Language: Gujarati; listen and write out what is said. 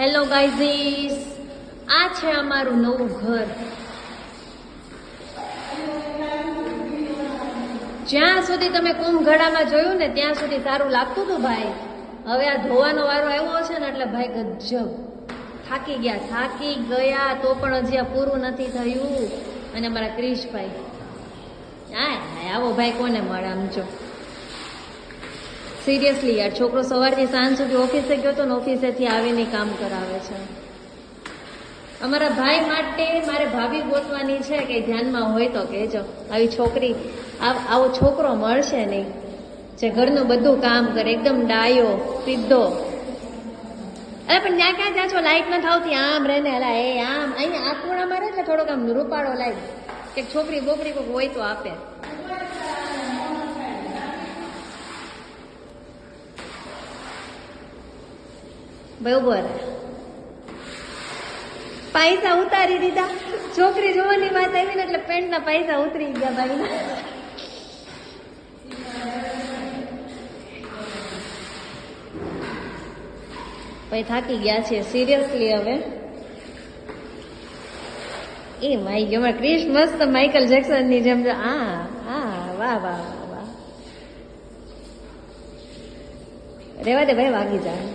હેલો ગાઈઝીસ, આ છે અમારું નવું ઘર. જ્યાં સુધી તમે કુંભઘડામાં જોયું ને ત્યાં સુધી સારું લાગતું હતું ભાઈ. હવે આ ધોવાનો વારો આવ્યો છે ને એટલે ભાઈ ગજબ થાકી ગયા તો પણ હજી આ પૂરું નથી થયું. અને મારા ક્રિશભાઈ, હા આવો ભાઈ કોને મળે આમ જો. સિરિયસલી યાર, છોકરો સવારથી સાંજ સુધી ઓફિસે ગયો તો ને ઓફિસેથી આવીને કામ કરાવે છે. અમારા ભાઈ માટે મારે ભાભી ગોતવાની છે, કે ધ્યાનમાં હોય તો કહેજો. આવી છોકરી, આવો છોકરો મળશે નહીં જે ઘરનું બધું કામ કરે, એકદમ ડાયો સીધો. અરે પણ ત્યાં ક્યાં જાશો, લાઈટ નથી આવતી, આમ રહે ને અલા એ આમ અહીંયા આ ખૂણામાં રહે એટલે થોડોક આમ રૂપાળો લાઈટ, કે છોકરી બોકરી કોઈક હોય તો આપે. બરોબર, પૈસા ઉતારી દીધા. છોકરી જોવાની વાત આવી ને એટલે પેન્ટના પૈસા ઉતરી ગયા ભાઈ. ભાઈ થાકી ગયા છે સિરિયસલી. હવે એ માઈ ગયો ક્રિશ, મસ્ત માઇકલ જેક્સન ની જેમ. વાહ વાહ વાહ. રેવા દે ભાઈ, વાગી જાય.